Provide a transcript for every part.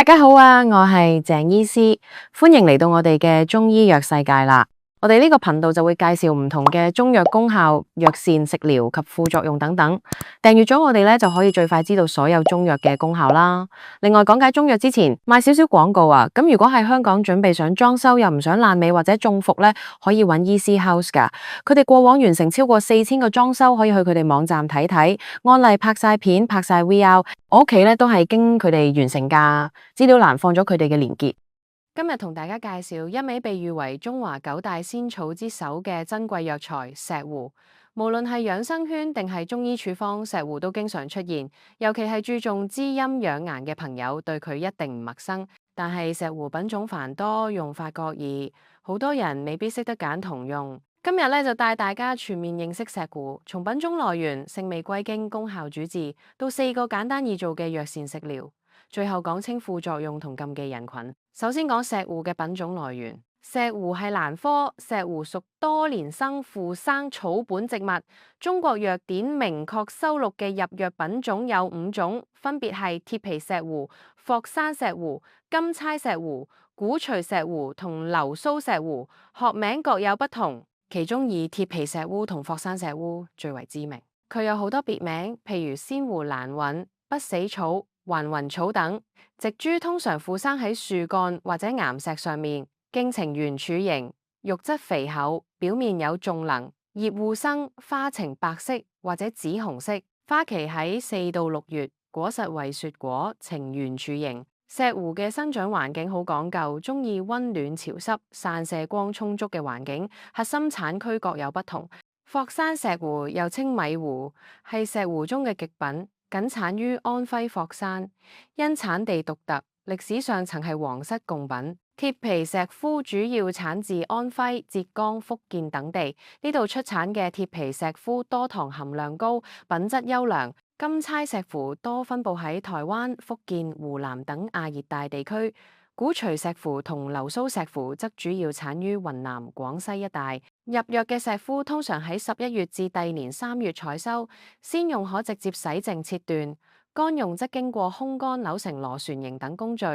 大家好啊，我係鄭醫師，歡迎嚟到我哋嘅中醫藥世界啦。我哋呢個頻道就會介紹唔同嘅中藥功效、藥膳、食療及副作用等等。訂閱咗我哋咧，就可以最快知道所有中藥嘅功效啦。另外講解中藥之前，賣少少廣告啊。咁如果喺香港準備想裝修又唔想爛尾或者中伏咧，可以揾 Easy House 噶。佢哋過往完成超過4000個裝修，可以去佢哋網站睇睇，案例拍晒片、拍晒 VR。我屋企咧都係經佢哋完成噶，資料欄放咗佢哋嘅連結。今日同大家介紹一味被譽為中華9大仙草之首嘅珍貴藥材石斛。無論係養生圈定係中醫處方，石斛都經常出現。尤其係注重滋陰養顏嘅朋友，對佢一定唔陌生。但係石斛品種繁多，用法各異，好多人未必識得揀同用。今日咧就帶大家全面認識石斛，從品種來源、性味歸經、功效主治，到4個簡單易做嘅藥膳食療。最後講清副作用同禁忌人群。首先講石斛嘅品種來源。石斛係蘭科，石斛屬多年生附生草本植物。中國藥典明確收錄嘅入藥品種有5種，分別係鐵皮石斛、霍山石斛、金釵石斛、鼓槌石斛同流蘇石斛，學名各有不同。其中以鐵皮石斛同霍山石斛最為知名。佢有好多別名，譬如仙湖蘭韻、不死草、還魂草等。植株通常附生喺樹幹或者岩石上面，莖呈圓柱形，肉質肥厚，表面有縱稜，葉互生，花呈白色或者紫紅色，花期喺4到6月，果實為雪果，呈圓柱形。石斛嘅生長環境好講究，中意溫暖潮濕、散射光充足嘅環境，核心產區各有不同。霍山石斛又稱米斛，係石斛中嘅極品。僅產於安徽霍山，因產地獨特，歷史上曾係皇室貢品。鐵皮石斛主要產自安徽、浙江、福建等地，呢度出產嘅鐵皮石斛多糖含量高，品質優良。金釵石斛多分布喺台灣、福建、湖南等亞熱帶地區。鼓槌石斛同流蘇石斛則主要產於雲南、廣西一帶。入藥嘅石斛通常喺11月至第年3月採收，鮮用可直接洗淨切斷，乾用則經過烘乾扭成螺旋形等工序，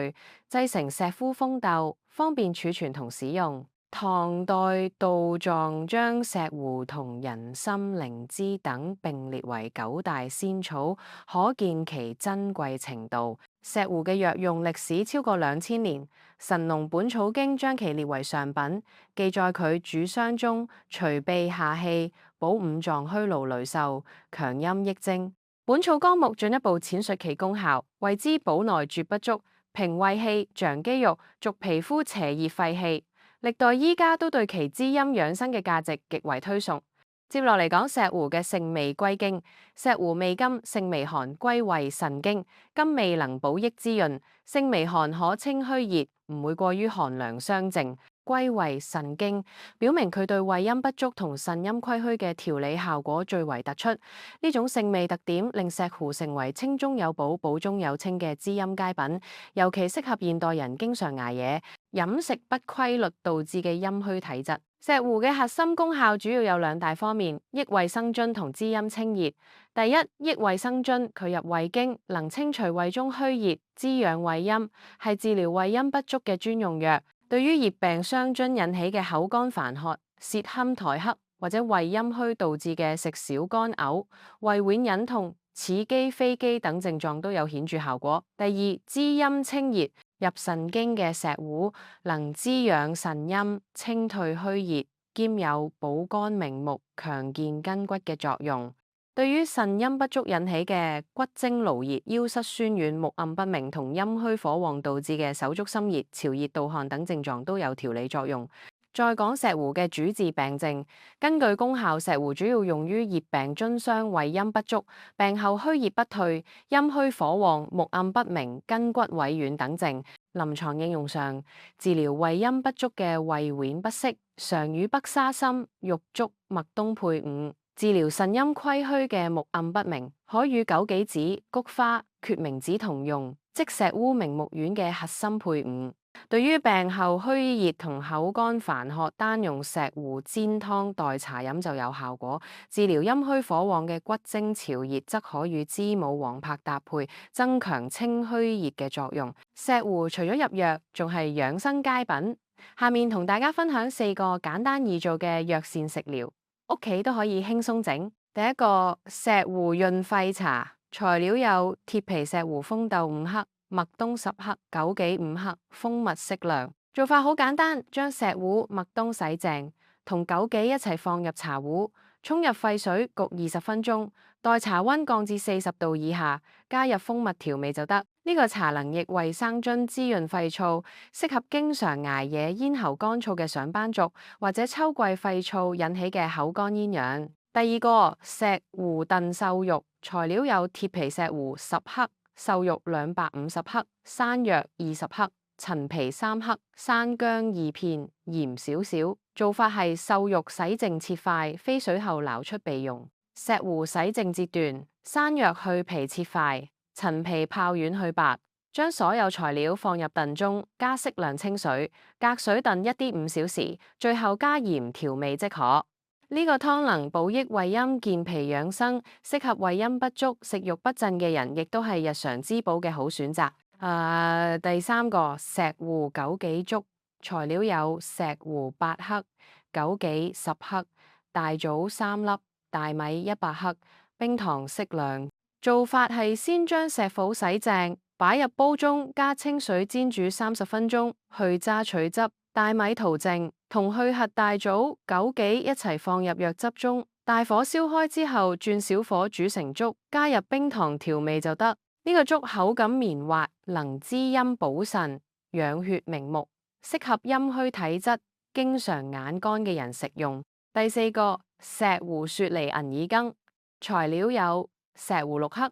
製成石斛風豆，方便儲存同使用。唐代杜狀將石斛同人參、靈芝等並列為9大仙草，可見其珍貴程度。石斛嘅藥用歷史超過2000年，《神農本草經》將其列為上品，記載佢主傷中除痹下氣，補五臟虛勞累瘦，強陰益精。《本草綱目》進一步闡述其功效，謂之補內絕不足，平胃氣、長肌肉、續皮膚邪熱肺氣。歷代醫家都對其滋陰養生嘅價值極為推崇。接落嚟講石斛嘅性味歸經。石斛味甘，性微寒，歸胃腎經。甘味能補益滋潤，性微寒可清虛熱，唔會過於寒涼傷靜。歸胃腎經，表明佢對胃陰不足同腎陰虧虛嘅調理效果最為突出。呢種性味特點令石斛成為清中有補、補中有清嘅滋陰佳品，尤其適合現代人經常捱夜、飲食不規律導致嘅陰虛體質。石斛嘅核心功效主要有2大方面：益胃生津同滋陰清熱。第一，益胃生津，佢入胃經，能清除胃中虛熱，滋養胃陰，係治療胃陰不足嘅專用藥。對於熱病傷津引起嘅口乾煩渴、舌堪苔黑或者胃陰虛導致嘅食少乾嘔、胃脘隱痛、齒肌飛肌等症狀都有顯著效果。第二，滋陰清熱，入腎經嘅石斛能滋養腎陰、清退虛熱，兼有補肝明目、強健筋骨嘅作用。對於腎陰不足引起嘅骨蒸勞熱、腰膝酸軟、目暗不明同陰虛火旺導致嘅手足心熱、潮熱盜汗等症狀都有調理作用。再講石斛嘅主治病症，根據功效，石斛主要用於熱病津傷、胃陰不足、病後虛熱不退、陰虛火旺、目暗不明、筋骨萎軟等症。臨床應用上，治療胃陰不足嘅胃脘不適，常與北沙參、玉竹、麥冬配伍。治療腎陰虧虛嘅目暗不明，可與枸杞子、菊花、決明子同用，即石烏明目丸嘅核心配伍。對於病後虛熱同口乾煩渴，單用石斛煎湯代茶飲就有效果。治療陰虛火旺嘅骨蒸潮熱，則可與知母黃柏搭配，增強清虛熱嘅作用。石斛除咗入藥，仲係養生佳品。下面同大家分享4個簡單易做嘅藥膳食療，屋企都可以輕鬆整。第一個石斛潤肺茶，材料有鐵皮石斛蜂豆5克、麥冬10克、枸杞5克、蜂蜜適量。做法好簡單，將石斛、麥冬洗淨，同枸杞一齊放入茶壺，沖入沸水焗20分鐘，待茶溫降至40度以下，加入蜂蜜調味就得。呢個茶能益胃生津、滋潤肺燥，適合經常捱夜、咽喉乾燥嘅上班族，或者秋季肺燥引起嘅口乾咽癢。第二個石斛燉瘦肉，材料有鐵皮石斛10克、瘦肉250克、山藥20克、陳皮3克、山薑2片、鹽少少。做法係瘦肉洗淨切塊，飛水後撈出備用。石斛洗淨截斷，山藥去皮切塊，陳皮泡丸去白。將所有材料放入燉盅，加適量清水，隔水燉1.5小時，最後加鹽調味即可。呢個湯能補益胃陰、健脾養生，適合胃陰不足、食慾不振嘅人，亦都係日常滋補嘅好選擇。第三個石斛枸杞粥，材料有石斛8克、枸杞10克、大棗3粒、大米100克、冰糖適量。做法係先將石斛洗淨，擺入煲中，加清水煎煮30分鐘，去渣取汁。大米淘淨，同去核大棗、枸杞一齊放入藥汁中，大火燒開之後，轉小火煮成粥，加入冰糖調味就得。呢個粥口感綿滑，能滋陰補腎、養血明目，適合陰虛體質、經常眼乾嘅人食用。第四個石斛雪梨銀耳羹，材料有石斛6克、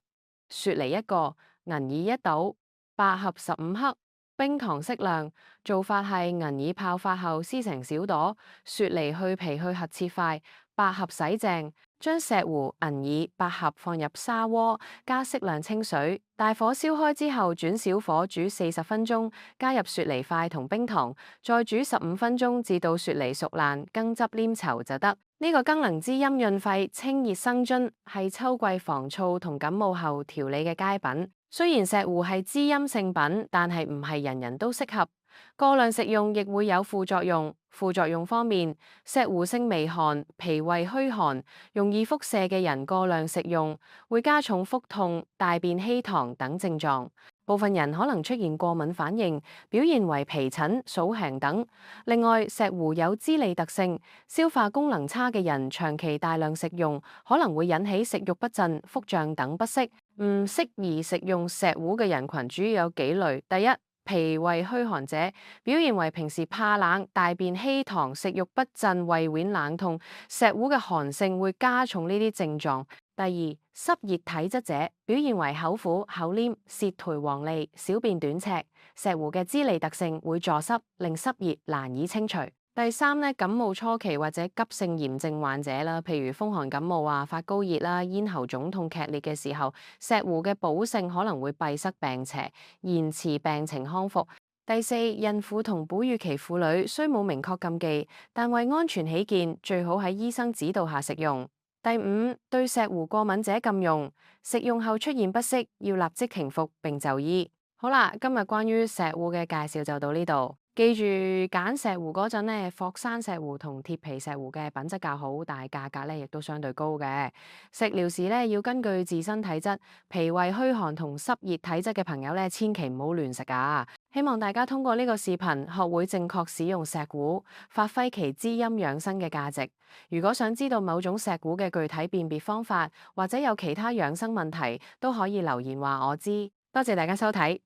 雪梨1個、銀耳1斗、百合15克。冰糖適量。做法係銀耳泡發後撕成小朵，雪梨去皮去核切塊，百合洗淨，將石斛、銀耳、百合放入砂鍋，加適量清水，大火燒開之後轉小火煮40分鐘，加入雪梨塊同冰糖，再煮15分鐘至到雪梨熟爛，羹汁黏稠就得。呢個羹能滋陰潤肺、清熱生津，係秋季防燥同感冒後調理嘅佳品。雖然石斛係滋陰聖品，但係唔係人人都適合。過量食用亦會有副作用。副作用方面，石斛性微寒，脾胃虛寒，容易腹瀉嘅人過量食用，會加重腹痛、大便稀溏等症狀。部分人可能出現過敏反應，表現為皮疹、數癢等。另外，石斛有滋膩特性，消化功能差嘅人長期大量食用，可能會引起食慾不振、腹脹等不適。唔適宜食用石斛嘅人群主要有幾類。第一，脾胃虛寒者，表現為平時怕冷、大便稀溏、食慾不振、胃脘冷痛，石斛嘅寒性會加重呢啲症狀。第二，濕熱體質者，表現為口苦、口黏、舌苔黃膩、小便短赤，石斛嘅滋膩特性會助濕，令濕熱難以清除。第三咧，感冒初期或者急性炎症患者啦，譬如風寒感冒啊、發高熱啦、咽喉腫痛劇烈嘅時候，石斛嘅補性可能會閉塞病邪，延遲病情康復。第四，孕婦同哺乳期婦女雖冇明確禁忌，但為安全起見，最好喺醫生指導下食用。第五，對石斛過敏者禁用，食用後出現不適，要立即停服並就醫。好啦，今日關於石斛嘅介紹就到呢度。記住揀石斛嗰陣呢，霍山石斛同鐵皮石斛嘅品質較好，但係價格呢亦都相對高嘅。食療時呢，要根據自身體質，脾胃虛寒同濕熱體質嘅朋友呢，千祈唔好亂食啊！希望大家通過呢個視頻學會正確使用石斛，發揮其滋陰養生嘅價值。如果想知道某種石斛嘅具體辨別方法，或者有其他養生問題，都可以留言話我知。多謝大家收睇。